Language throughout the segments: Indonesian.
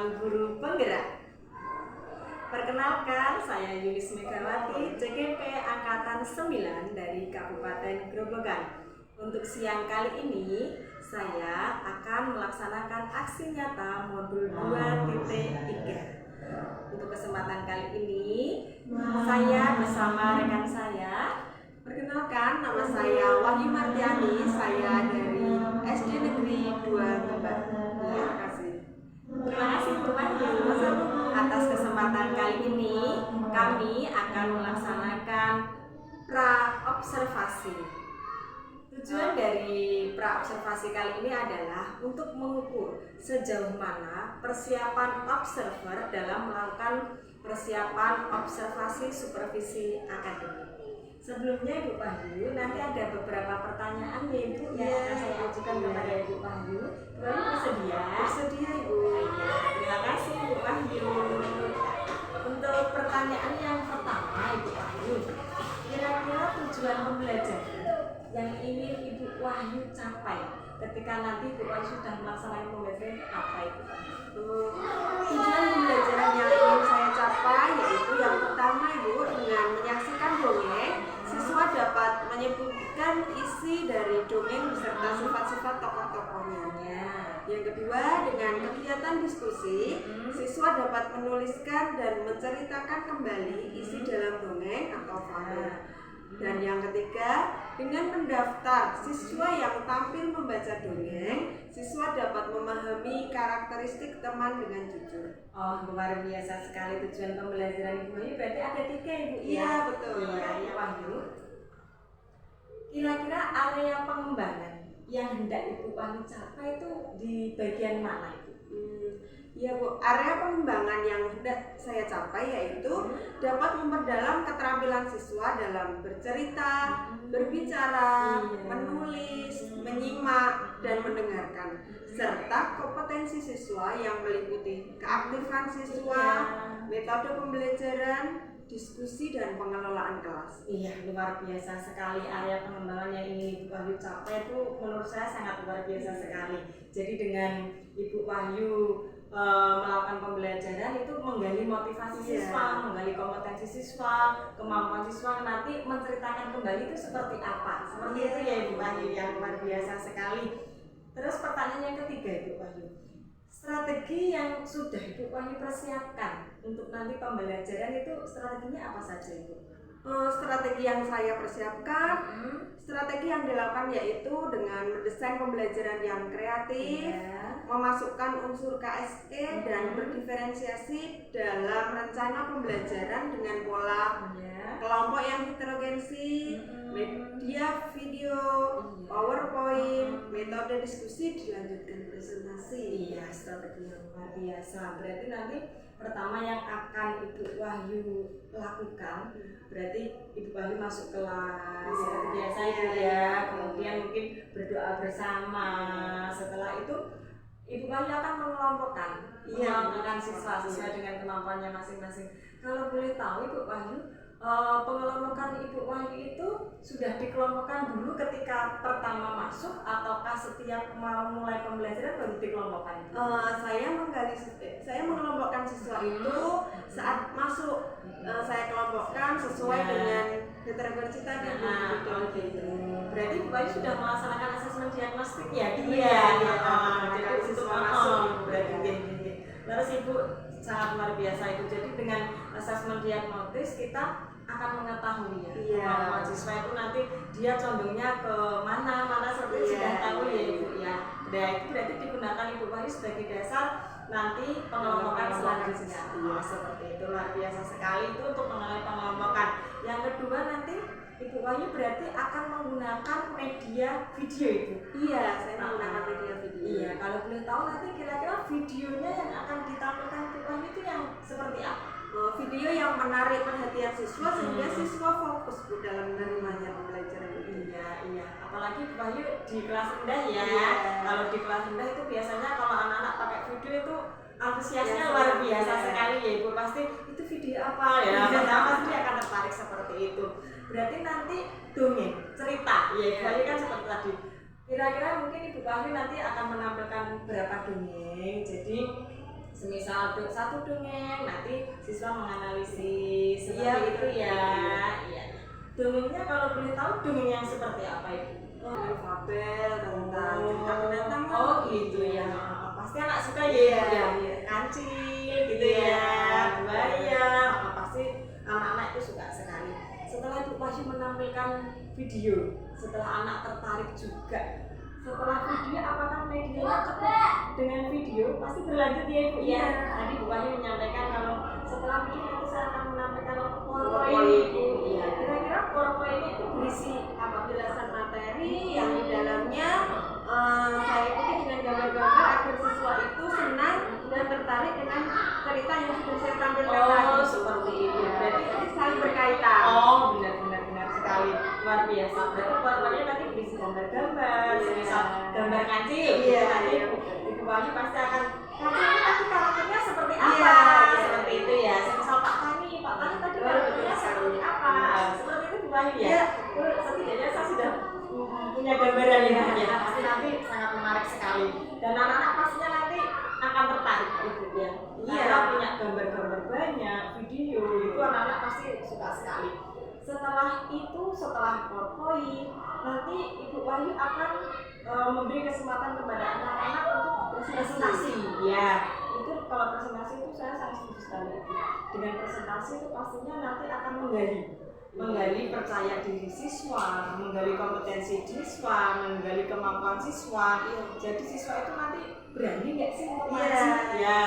calon guru penggerak. Perkenalkan, saya Yulis Megawati, CGP Angkatan 9 dari Kabupaten Grobogan. Untuk siang kali ini, saya akan melaksanakan aksi nyata modul 2.3. Untuk kesempatan kali ini, saya bersama rekan saya. Perkenalkan, nama saya Wahyu Martiani, saya dari SD Negeri 2 Ngebak. Terima kasih. Terima kasih Bu Wahyu. Atas kesempatan kali ini, kami akan melaksanakan pra-observasi. Tujuan dari pra-observasi kali ini adalah untuk mengukur sejauh mana persiapan observer dalam melakukan persiapan observasi supervisi akademik. Sebelumnya Ibu Wahyu, nanti ada beberapa pertanyaan ya Ibu yang akan saya ajukan kepada Ibu Wahyu. Ibu Wahyu bersedia? Bersedia Ibu. Terima kasih Ibu Wahyu. Untuk pertanyaan yang pertama Ibu Wahyu, kira-kira tujuan pembelajaran yang ingin Ibu Wahyu capai ketika nanti Ibu Wahyu sudah melaksanakan pembelajaran apa itu? Tujuan pembelajaran yang ingin saya capai yaitu yang pertama Ibu, dengan menyaksikan dongeng, siswa dapat menyebutkan isi dari dongeng beserta sifat-sifat tokoh-tokohnya. Yang kedua, dengan kegiatan diskusi, siswa dapat menuliskan dan menceritakan kembali isi dalam dongeng atau fabel. Dan yang ketiga, dengan mendaftar siswa yang tampil membaca dongeng, siswa dapat memahami karakteristik teman dengan jujur. Oh, luar biasa sekali tujuan pembelajaran Ibu Wahyu. Berarti ada 3 Ibu? Iya, betul. Iya, Ibu Wahyu. Kira-kira area pengembangan yang hendak Ibu Wahyu capai itu di bagian mana Ibu? Ya Bu, area pengembangan yang hendak saya capai yaitu dapat memperdalam keterampilan siswa dalam bercerita, berbicara, menulis, menyimak, dan mendengarkan, serta kompetensi siswa yang meliputi keaktifan siswa, metode pembelajaran, diskusi, dan pengelolaan kelas. Iya, luar biasa sekali area pengembangan yang ingin Ibu Wahyu capai itu menurut saya sangat luar biasa sekali. Jadi dengan Ibu Wahyu melakukan pembelajaran itu menggali motivasi siswa, menggali kompetensi siswa, kemampuan siswa, nanti menceritakan kembali itu seperti apa. Seperti itu ya Ibu Wahyu, yang luar biasa sekali. Terus pertanyaan yang ketiga Ibu Wahyu, strategi yang sudah Ibu Wahyu persiapkan untuk nanti pembelajaran itu strateginya apa saja Ibu? Strategi yang saya persiapkan, strategi yang dilakukan yaitu dengan mendesain pembelajaran yang kreatif, memasukkan unsur KSE dan berdiferensiasi dalam rencana pembelajaran dengan pola kelompok yang heterogensi, media video, PowerPoint, metode diskusi, dilanjutkan presentasi. Iya, strategi yang luar biasa. Berarti nanti pertama yang akan Ibu Wahyu lakukan, berarti Ibu Wahyu masuk kelas seperti biasa itu ya, kemudian mungkin berdoa bersama. Setelah itu Ibu Wahyu akan mengelompokkan siswa sesuai dengan kemampuannya masing-masing. Kalau boleh tahu Ibu Wahyu, pengelompokan Ibu Wahyu itu sudah dikelompokkan dulu ketika pertama masuk ataukah setiap mau mulai pembelajaran baru dikelompokkan? Saya mengelompokkan siswa itu saat masuk. Saya kelompokkan sesuai dengan heterogensi tadi. Berarti Ibu Wahyu sudah melaksanakan asesmen diagnostik ya? Iya. Jadi siswa masuk. Terus Ibu sangat luar biasa itu. Jadi dengan asesmen diagnostis kita akan mengetahui ya mahasiswa itu nanti dia condongnya ke mana seperti sudah tahu ya Ibu ya. Nah itu berarti digunakan Ibu Wahyu sebagai dasar nanti pengelompokan selanjutnya. Seperti itu, luar biasa sekali itu untuk mengenai pengelompokan. Yang kedua nanti Ibu Wahyu berarti akan menggunakan media video Ibu. Iya, saya menggunakan media video. Iya, kalau boleh tahu nanti kira-kira videonya yang akan ditampilkan Ibu Wahyu itu yang seperti apa? Video yang menarik perhatian siswa sehingga siswa fokus dalam menerimanya pembelajaran itu. Iya. Apalagi Ibu Wahyu di kelas rendah ya. Kalau di kelas rendah itu biasanya kalau anak-anak pakai video itu antusiasnya luar biasa sekali ya Ibu. Pasti itu video apa ya? Pertama pasti akan tertarik seperti itu. Berarti nanti dongeng, cerita ya Ibu Wahyu kan seperti tadi. Kira-kira mungkin Ibu Wahyu nanti akan menampilkan berapa dongeng. Jadi semisal satu dongeng nanti siswa menganalisis seperti itu ya. Iya. Dongengnya kalau boleh tahu dongeng yang seperti apa itu? Fabel tentang cerita binatang. Oh gitu ya. Pasti anak suka ya. Kancil gitu ya. Buaya. Pasti anak-anak itu suka sekali. Setelah Ibu Wahyu menampilkan video, setelah anak tertarik juga. Setelah video, apakah medianya cukup dengan video? Pasti berlanjut ya Ibu ya. Tadi Bu Wahyu menyampaikan kalau setelah video nanti saya akan menampilkan PowerPoint Ibu. Iya. Kira-kira PowerPoint ini itu berisi apa penjelasan materi yang di dalamnya saya ikuti dengan gambar-gambar agar siswa itu senang dan tertarik dengan cerita yang sudah saya tampilkan tadi. Oh seperti itu. Berarti saling berkaitan. Oh benar sekali, luar biasa. Berarti PowerPoint-nya nanti berisi gambar-gambar, misal gambar kancil. Nanti Ibu Wahyu pasti akan kancil ini tadi karakternya seperti apa? Seperti itu ya. Misal Pak Tani tadi karakternya seperti apa? Seperti itu Bu Wahyu ya. Setidaknya saya sudah punya gambaran ya. Pasti nanti sangat menarik sekali. Dan anak-anak pastinya nanti akan tertarik gitu ya. Karena punya gambar-gambar banyak, video itu anak-anak pasti suka sekali. Setelah itu, setelah PowerPoint, nanti Ibu Wahyu akan memberi kesempatan kepada anak-anak untuk presentasi. Ya, itu kalau presentasi itu saya sangat setuju sekali. Dengan presentasi itu pastinya nanti akan menggali percaya diri siswa, menggali kompetensi siswa, menggali kemampuan siswa. Jadi siswa itu nanti berani nggak sih untuk maju? Ya,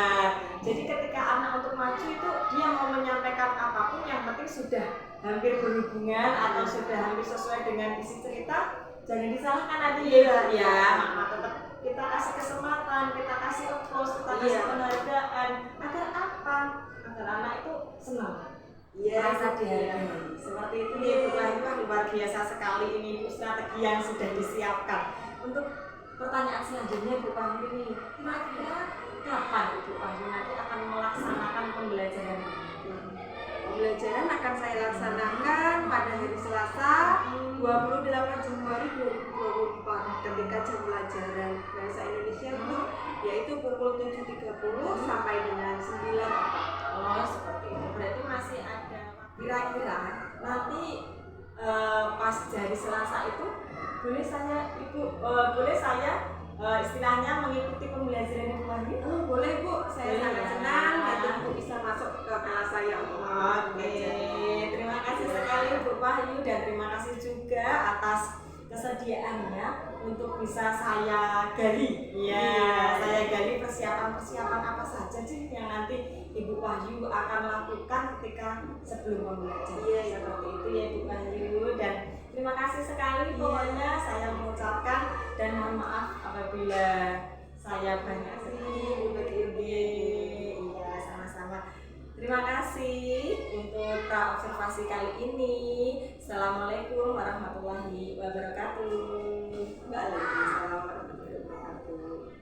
jadi ketika anak untuk maju itu dia mau menyampaikan apapun yang penting sudah hampir berhubungan atau sudah hampir sesuai dengan isi cerita, jangan disalahkan nanti ya. Maka tetap kita kasih kesempatan, kita kasih applause, kita kasih penghargaan. Agar apa? Agar anak itu senang. Merasa dihargai. Seperti itu ya Ibu Wahyu, luar biasa sekali ini Ibu strategi yang sudah disiapkan. Untuk pertanyaan selanjutnya Bu Wahyu ini, kira-kira kapan Ibu Wahyu nanti akan melaksanakan pembelajaran ini? Pembelajaran akan saya laksanakan pada hari Selasa 28 Januari 2024 ketika jam pelajaran bahasa Indonesia itu yaitu pukul 7.30 sampai dengan 9. Oh seperti itu, berarti masih ada. Kira-kira nanti pas hari Selasa itu boleh saya istilahnya mengikuti pembelajaran Ibu Wahyu? Boleh Bu, saya sangat senang nanti Bu bisa masuk ke kelas saya untuk belajar. Terima kasih sekali Bu Wahyu dan terima kasih juga atas kesediaannya untuk bisa saya gali. Saya gali persiapan apa saja sih yang nanti Ibu Wahyu akan lakukan ketika sebelum membelajar. Seperti itu ya Ibu Wahyu, dan terima kasih sekali pokoknya saya mengucapkan dan mohon maaf apabila saya banyak sedih. Iya, sama-sama. Terima kasih untuk observasi kali ini. Assalamualaikum warahmatullahi wabarakatuh. Waalaikumsalam warahmatullahi wabarakatuh.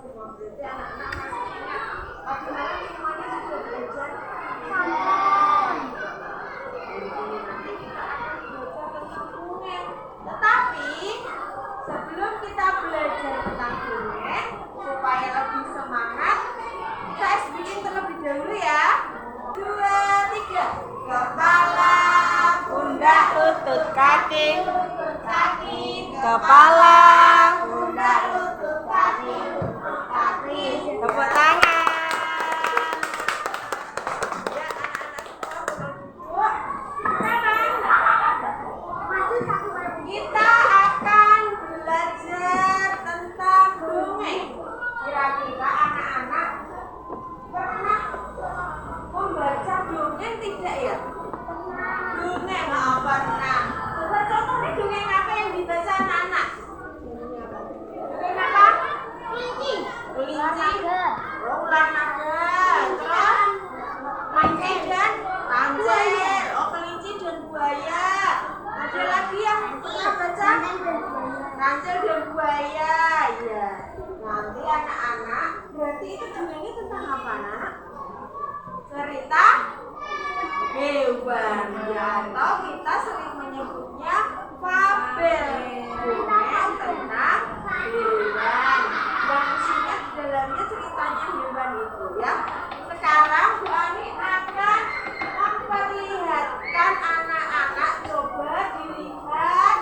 semua. Berarti anak-anak masih ingat tadi malam semuanya sudah belajar ini nanti kita akan belajar tentang dongeng. Tetapi sebelum kita belajar tentang dongeng, supaya lebih semangat, saya bikin terlebih dahulu ya. 2, 3. Kepala, pundak, lutut, kaki, kepala, pundak, lutut, kaki, tepuk tangan. Ya, anak-anak semua boleh duduk. Kita akan belajar tentang dongeng. Kira-kira anak-anak pernah membaca dongeng tidak ya? Dongeng nggak pernah. Coba contohnya dongeng apa yang dibaca anak-anak? Dongeng apa? Kelinci. Oh, ular naga. Terus kelinci dan ransel. Oh, kelinci dan buaya. Ada lagi yang pernah baca? Ransel dan buaya. Ya. Nanti anak-anak, berarti itu dongengnya tentang apa, Nak? Cerita hewan, ya, atau kita sering menyebutnya fabel. Dongeng tentang hewan. Dan isinya di dalamnya ceritanya hewan itu ya. Sekarang Bu Ani akan memperlihatkan anak-anak, coba dilihat,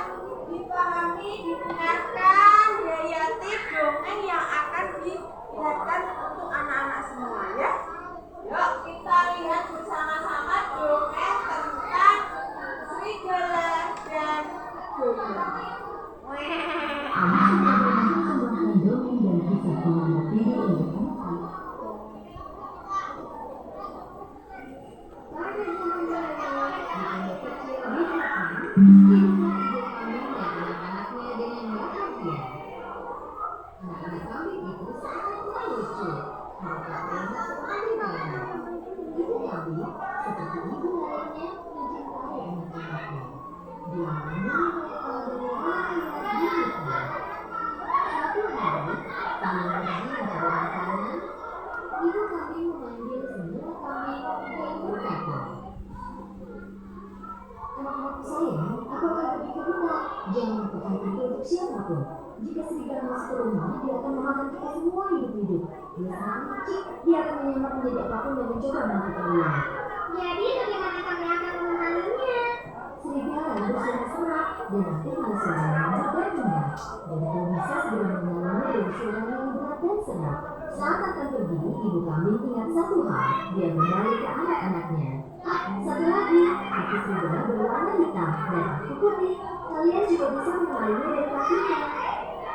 dipahami, didengarkan, dihayati dongeng yang akan dilihatkan untuk anak-anak semua ya. Yuk kita lihat bersama-sama dongeng tentang serigala dan dongeng. Jangan lakukan itu untuk siapapun. Jika serigala masuk ke rumah, dia akan memakan kita semua hidup-hidup. Dia sangat licik, dia akan menyamar menjadi apapun dan mencoba melakukan ulang. Jadi bagaimana kami akan mengenalinya? Serigala bersuara serak dan aktif pada suara yang lemah dan rendah. Dan kita bisa segera mengenalinya dari suara yang berat dan serak. Saat akan pergi, ibu kambing ingat satu hal. Dia kembali ke anak-anaknya. Satu lagi, kaki serigala berwarna hitam dan kaki putih. Kalian juga bisa mengenalinya dari kakinya.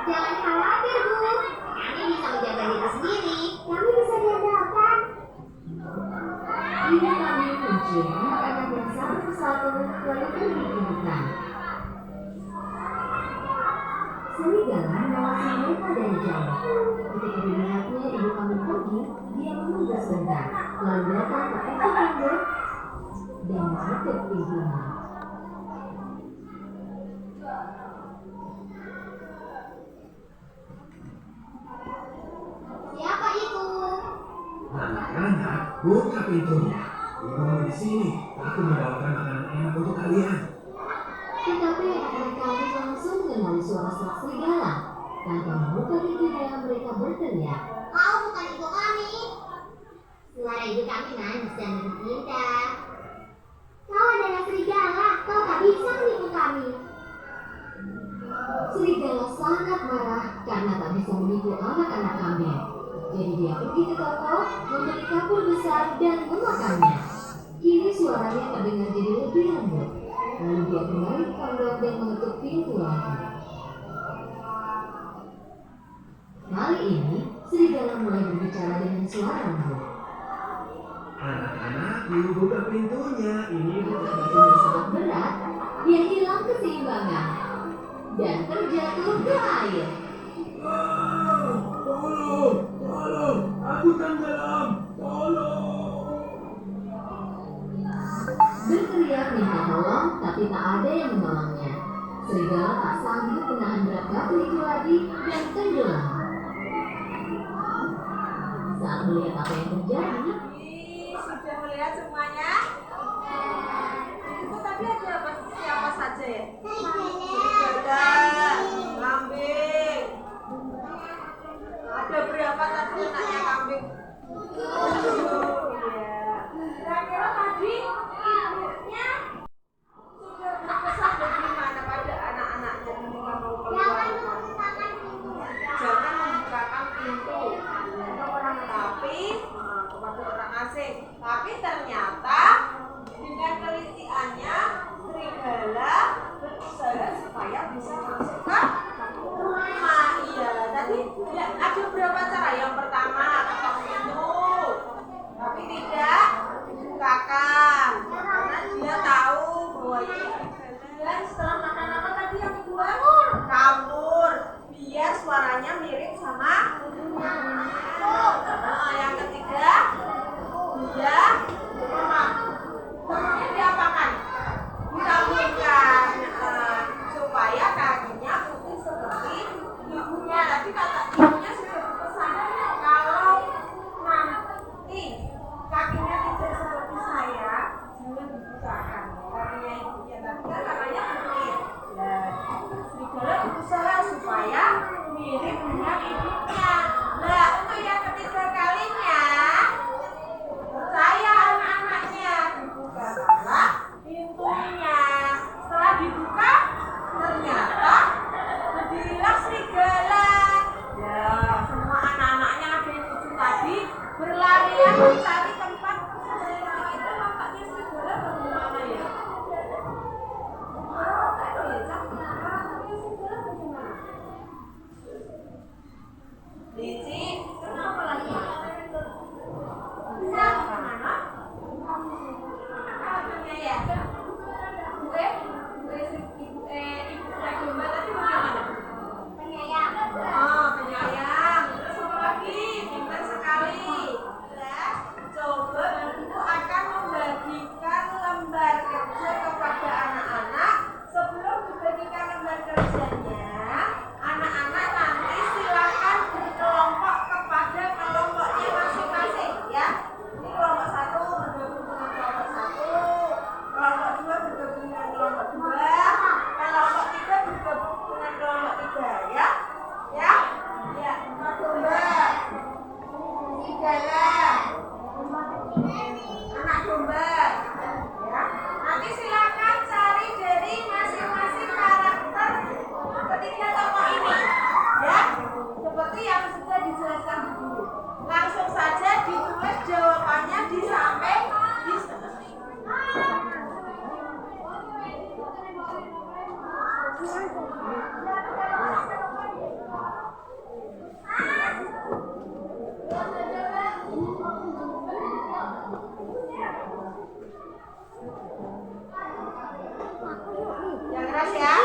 Jangan khawatir, Bu. Kami bisa menjaga diri sendiri. Kami bisa diandalkan. Ibu kami mencium anak-anak yang satu persatu lalu pergi ke hutan. Serigala mengawasi mereka dari jauh. Ketika dilihatnya ibu kami pergi, dia menunggu sebentar, lalu datang ke ekor tembok dan menutup pintunya. Siapa itu? Anak-anak, buka pintunya. Ibu di sini. Aku membawakan makanan enak untuk kalian. Tetapi anak-anak kami langsung mengenali suara serak serigala. Tanpa membuka pintunya, mereka berteriak. Kau bukan ibu kami. Suara ibu kami manis dan indah. Kau adalah serigala. Kau tak bisa menipu kami. Serigala sangat marah karena tak bisa menipu anak-anak kambing. Jadi dia pergi ke toko, membeli kapur besar dan memakannya. Kini suaranya terdengar jadi lebih lembut. Lalu dia kembali ke pondok dan menutup pintu lagi. Kali ini, serigala mulai berbicara dengan suara lembut. Anak-anak, ibu buka pintunya. Ini Dengan sangat berat, dia hilang keseimbangan dan terjatuh ke air. Tolong, aku tenggelam. Tolong. Berteriak minta tolong, tapi tak ada yang menolongnya. Serigala tak sanggup menahan berat batu itu lagi dan tenggelam. melihat apa yang terjadi. Sudah melihat semuanya? Itu tadi ada siapa saja ya? Serigala, kambing. Ada berapa tadi anaknya kambing? Kira-kira tadi ibunya sudah berpesan bagaimana pada anak-anaknya ketika mau keluar? Jangan membukakan pintu tapi kepada orang asing. Tapi ternyata dengan keliciannya serigala berusaha supaya bisa masuk ke rumah. Iya, tadi ya, ada berapa cara? Yang pertama ketok pintu, tapi tidak dibukakan karena dia tahu bahwa ini serigala. Dan setelah makan apa tadi yang kedua? Kabur, biar suaranya mirip sama yang ketiga dia temannya diapakan? Dirapikan supaya kakinya putih seperti ibunya. Tapi kata ibunya sudah berpesan kalau nanti kakinya tidak seperti saya, jangan dibukakan kakinya ibunya. Tapi kan katanya putih. Serigala berusaha supaya mirip dengan ibunya. Nah, untuk yang ketiga kalinya, percaya anak-anaknya, dibukakanlah pintunya. Setelah dibuka, ternyata berdirilah serigala. Ya, semua anak-anaknya ada yang lucu tadi berlarian mencari tempat serigala. Itu nampaknya serigala bagaimana ya? Licin, kenapa lagi? Bisa kemana? Katanya ya, ibu domba tadi bagaimana? Penyayang. Oh, penyayang. Terus apa lagi? Pintar sekali. Ya, coba ibu akan membagikan lembar kerja kepada anak-anak. Sebelum dibagikan lembar kerjanya, anak-anak nanti silakan berkelompok kepada kelompoknya masing-masing ya. Ini kelompok 1 bergabung dengan kelompok 1, kelompok 2 bergabung dengan kelompok 2, kelompok 3 bergabung dengan kelompok 3 ya. Ya. Ya, anak domba. Serigala. Anak domba. Ya. Nanti silakan cari dari masing-masing karakter ketiga tokoh ini. Ya. Seperti yang sudah dijelaskan dulu. Langsung saja ditulis jawabannya di samping di yang keras ya.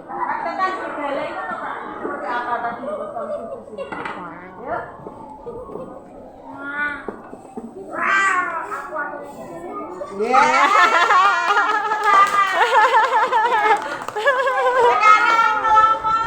Praktekan serigala itu seperti apa tadi? Yuk. Sekarang kelompok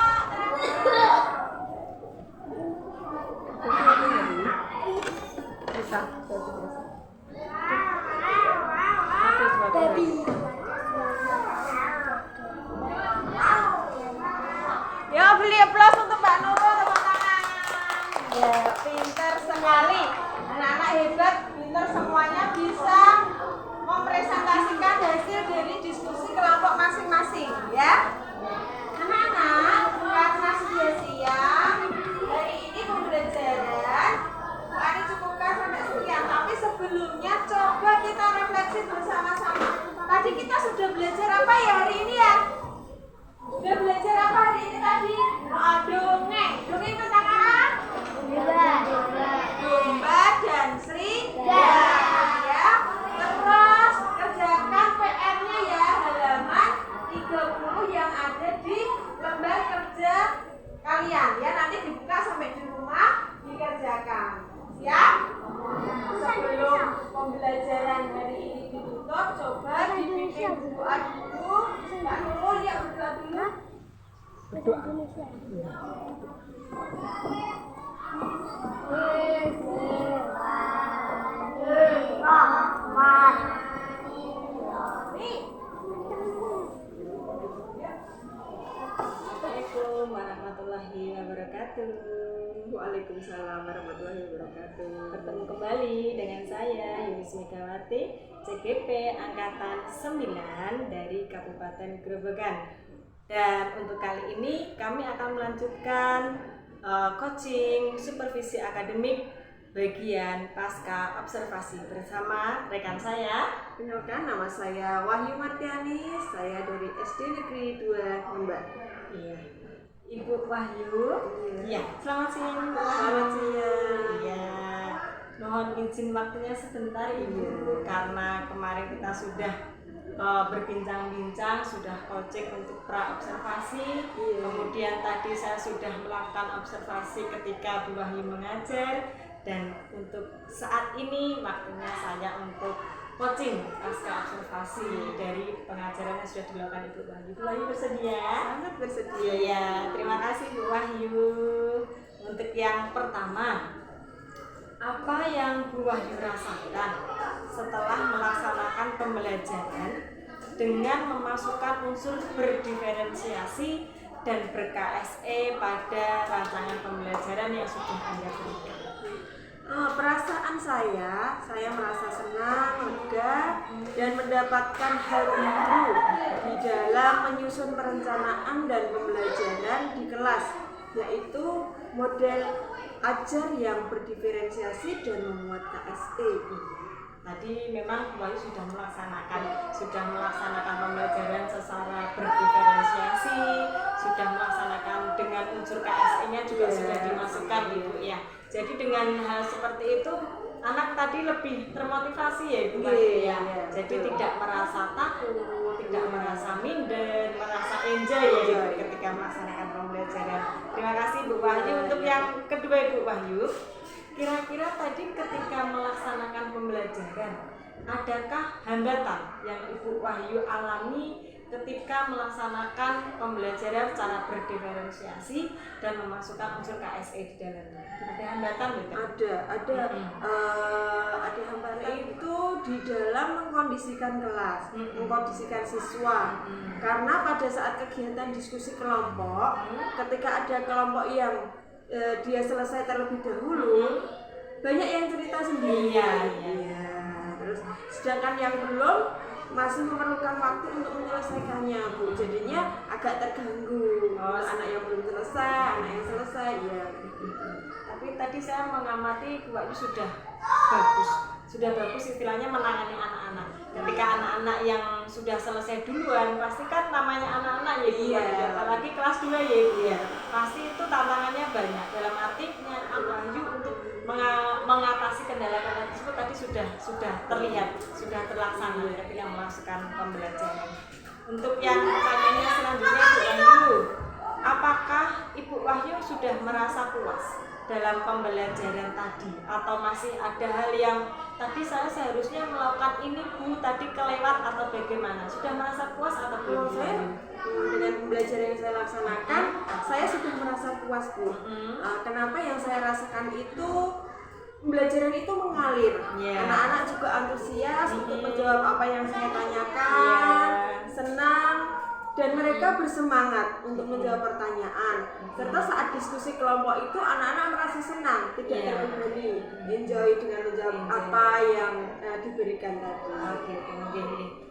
ya, beli aplaus untuk Mbak Nurul, tepuk tangan. Ya, pintar sekali. Anak-anak hebat, pintar semuanya bisa mempresentasikan hasil dari diskusi kelompok masing-masing. Indonesia. Berdoa dulu. Mbak Nurul ya berdoa dulu. Indonesia. Assalamualaikum warahmatullahi wabarakatuh. Waalaikumsalam warahmatullahi wabarakatuh. Bertemu kembali dengan saya Yunis Megawati, CGP Angkatan 9 dari Kabupaten Grobogan. Dan untuk kali ini kami akan melanjutkan coaching supervisi akademik bagian pasca observasi bersama rekan saya. Kenalkan, nama saya Wahyu Martiani, saya dari SD Negeri 2 Lembak. Iya. Ibu Wahyu. Iya. Selamat siang. Bu Wahyu. Selamat siang. Iya. Mohon izin waktunya sebentar Ibu, karena kemarin kita sudah berbincang-bincang, sudah coaching untuk pra observasi. Kemudian tadi saya sudah melakukan observasi ketika Bu Wahyu mengajar, dan untuk saat ini waktunya saya untuk coaching pasca observasi dari pengajaran yang sudah dilakukan Ibu Wahyu. Bu Wahyu bersedia? Sangat bersedia. Iya, terima kasih Bu Wahyu. Untuk yang pertama, apa yang Bu Wahyu rasakan setelah melaksanakan pembelajaran dengan memasukkan unsur berdiferensiasi dan ber-KSE pada rancangan pembelajaran yang sudah Anda berikan? Perasaan saya merasa senang, lega, dan mendapatkan hal baru di dalam menyusun perencanaan dan pembelajaran di kelas, yaitu model ajar yang berdiferensiasi dan memuat KSE. Tadi memang Bu Wahyu sudah melaksanakan pembelajaran secara berdiferensiasi, sudah melaksanakan dengan unsur KSE-nya juga sudah dimasukkan Ibu ya. Jadi dengan hal seperti itu anak tadi lebih termotivasi ya Ibu ya. Jadi tidak merasa takut, tidak merasa minder, merasa enjoy ya Ibu ketika melaksanakan pembelajaran. Terima kasih Bu Wahyu. Untuk yang kedua Ibu Wahyu, kira-kira tadi ketika melaksanakan pembelajaran, adakah hambatan yang Ibu Wahyu alami ketika melaksanakan pembelajaran secara berdiferensiasi dan memasukkan unsur KSE di dalamnya? Ada hambatan betul? Ada hambatan itu di dalam mengkondisikan kelas, mengkondisikan siswa. Karena pada saat kegiatan diskusi kelompok, ketika ada kelompok yang dia selesai terlebih dahulu, banyak yang cerita sendiri. Terus sedangkan yang belum masih memerlukan waktu untuk menyelesaikannya, Bu. Jadinya agak terganggu. Anak yang belum selesai, anak yang selesai, ya. Tapi tadi saya mengamati Bu Wahyu sudah bagus istilahnya menangani anak-anak. Ketika anak-anak yang sudah selesai duluan, pasti kan namanya anak-anak ya Bu Wahyu. Apalagi kelas 2 ya Bu ya. Pasti itu tantangannya banyak. Dalam artinya Bu Wahyu untuk mengatasi kendala-kendala tersebut tadi sudah terlihat, sudah terlaksana ketika melakukan pembelajaran. Untuk yang pertanyaannya selanjutnya Bu Wahyu, apakah Ibu Wahyu sudah merasa puas dalam pembelajaran tadi, atau masih ada hal yang tadi saya seharusnya melakukan ini Bu, tadi kelewat atau bagaimana? Sudah merasa puas atau belum? Dengan pembelajaran yang saya laksanakan, saya sudah merasa puas Bu. Kenapa yang saya rasakan itu pembelajaran itu mengalir. Anak-anak juga antusias untuk menjawab apa yang saya tanyakan, senang, dan mereka bersemangat untuk menjawab pertanyaan. Serta saat diskusi kelompok itu anak-anak merasa senang, tidak terbebani, enjoy dengan menjawab apa yang diberikan tadi. Oke.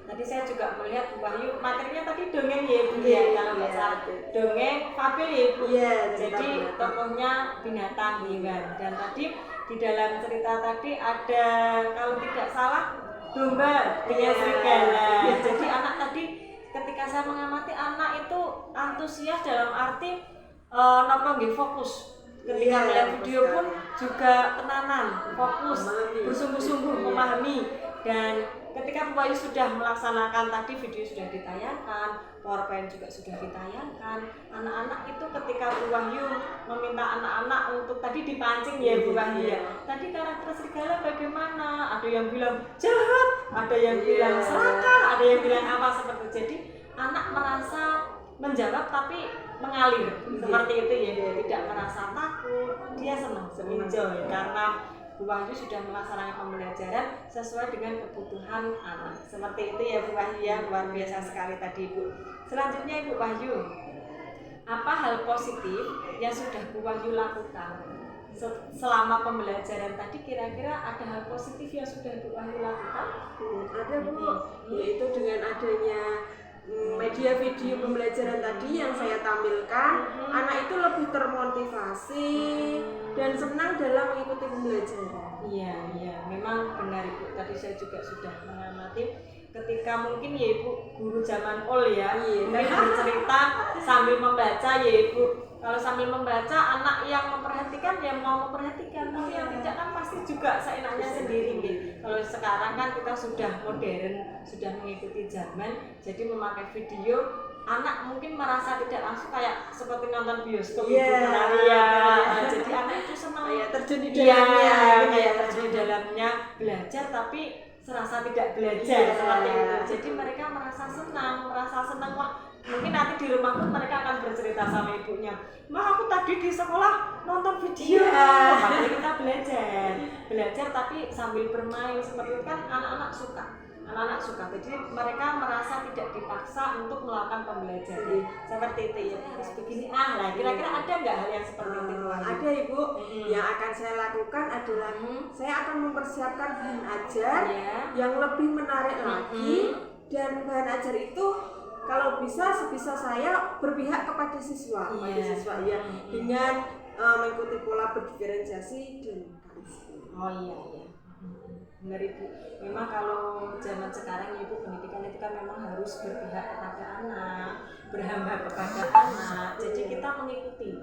Tadi saya juga melihat Bu Wahyu materinya tadi dongeng ya Bu ya, kalau nggak salah dongeng fabel ya Bu. Jadi tokohnya binatang hewan, dan tadi di dalam cerita tadi ada kalau tidak salah domba dengan serigala. Jadi anak tadi ketika saya mengamati anak itu antusias dalam arti napa nggih fokus. Ketika melihat video pun juga tenanan, fokus, bersungguh-sungguh memahami. Dan ketika Bu Wahyu sudah melaksanakan tadi, video sudah ditayangkan, PowerPoint juga sudah ditayangkan, anak-anak itu ketika Bu Wahyu meminta anak-anak untuk tadi dipancing ya Bu Wahyu ya, tadi karakter serigala bagaimana? Ada yang bilang jahat, ada yang bilang serakah, ada yang bilang apa seperti itu. Jadi anak merasa menjawab tapi mengalir seperti itu ya, tidak merasa takut, dia senang, enjoy karena Bu Wahyu sudah melaksanakan pembelajaran sesuai dengan kebutuhan anak. Seperti itu ya Bu Wahyu ya, luar biasa sekali tadi Ibu. Selanjutnya Ibu Wahyu, apa hal positif yang sudah Bu Wahyu lakukan selama pembelajaran tadi? Kira-kira ada hal positif yang sudah Bu Wahyu lakukan? Ada Bu, yaitu dengan adanya media video pembelajaran tadi yang saya tampilkan, anak itu lebih termotivasi dan senang dalam mengikuti pembelajaran. Iya, memang benar Ibu. Tadi saya juga sudah mengamati ketika mungkin ya Ibu guru zaman old ya, mungkin bercerita sambil membaca ya Ibu. Kalau sambil membaca anak yang memperhatikan ya mau memperhatikan, tapi yang tidak kan pasti juga seenaknya sendiri gitu. Kalau sekarang kan kita sudah modern, sudah mengikuti zaman, jadi memakai video, anak mungkin merasa tidak langsung kayak seperti nonton bioskop gitu. Jadi anak itu senang terjun di dalamnya, kayak terjun di dalamnya belajar tapi serasa tidak belajar seperti itu. Jadi mereka merasa senang, wah mungkin nanti di rumah pun mereka akan bercerita sama ibunya, "Ma, aku tadi di sekolah nonton video." Makanya kita belajar tapi sambil bermain seperti itu kan anak-anak suka. Jadi mereka merasa tidak dipaksa untuk melakukan pembelajaran seperti itu ya. Terus begini lah, kira-kira ada nggak hal yang seperti itu? Ada Ibu. Yang akan saya lakukan adalah saya akan mempersiapkan bahan ajar yang lebih menarik lagi, dan bahan ajar itu kalau bisa sebisa saya berpihak kepada siswa, ya, dengan mengikuti pola berdiferensiasi dan KSP. Oh iya. Benar Ibu. Memang kalau zaman sekarang ya Ibu, pendidikan itu kan memang harus berpihak kepada anak, berhamba kepada anak. Jadi kita mengikuti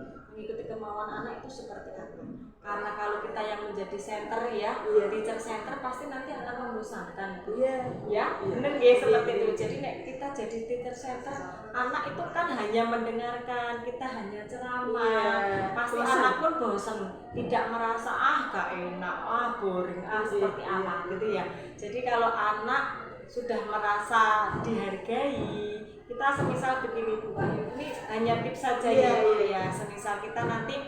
kemauan anak itu seperti apa. Karena kalau kita yang menjadi center ya, teacher center pasti nanti akan membosankan. Benar ya seperti itu. Jadi kita jadi teacher center, anak itu kan hanya mendengarkan, kita hanya ceramah. Pasti anak pun bosan, tidak merasa gak enak, boring, seperti apa gitu ya. Jadi kalau anak sudah merasa dihargai, kita semisal begini Bu Wahyu, ini hanya tips saja ya. Semisal kita nanti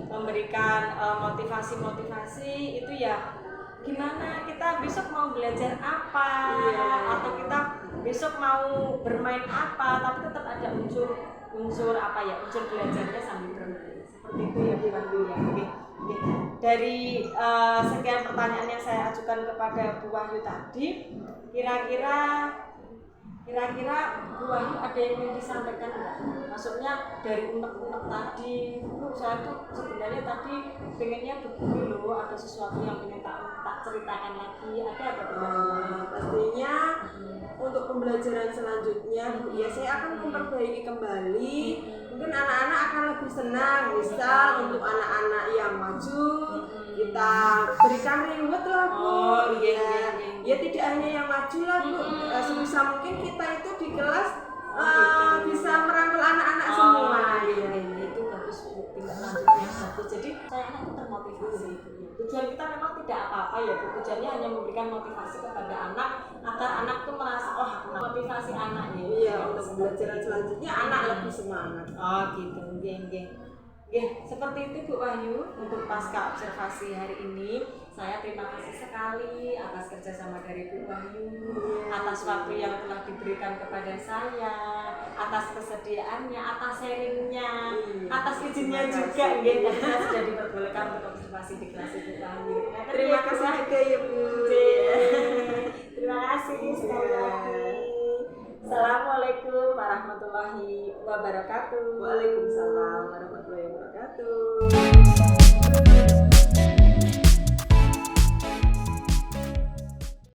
memberikan motivasi itu ya, gimana kita besok mau belajar apa, atau kita besok mau bermain apa, tapi tetap ada unsur belajarnya sambil bermain. Seperti itu ya Bu Wahyu ya. Oke. Dari sekian pertanyaan yang saya ajukan kepada Bu Wahyu tadi, kira-kira Bu Wahyu ada yang ingin disampaikan enggak? Maksudnya dari unek-unek tadi, saya tuh sebenarnya tadi pengennya begini loh, ada sesuatu yang ingin tak ceritakan lagi, ada apa Bu Wahyu? Pastinya untuk pembelajaran selanjutnya ya saya akan memperbaiki kembali. Mungkin anak-anak akan lebih senang. Misal untuk anak-anak yang maju, kita berikan reward lah Bu. Ya tidak hanya yang maju lah Bu, sebisa mungkin kita itu di kelas bisa merangkul anak-anak semua. Itu bagus Bu, tindak lanjutnya bagus. Jadi saya anak itu termotivasi. Tujuan kita memang tidak apa-apa ya Bu, tujuannya hanya memberikan motivasi kepada anak agar anak tuh merasa motivasi anak ya. Iya, untuk pembelajaran selanjutnya anak lebih semangat. Gitu, geng. Seperti itu Bu Wahyu untuk pasca observasi hari ini. Saya terima kasih sekali atas kerjasama dari Bu Wahyu, atas waktu yang telah diberikan kepada saya, atas kesediaannya, atas sharingnya, atas izinnya juga. Saya sudah diperbolehkan untuk observasi di kelas Bu Wahyu. Terima kasih juga ya Bu. Terima kasih sekali lagi. Assalamualaikum warahmatullahi wabarakatuh. Waalaikumsalam warahmatullahi wabarakatuh.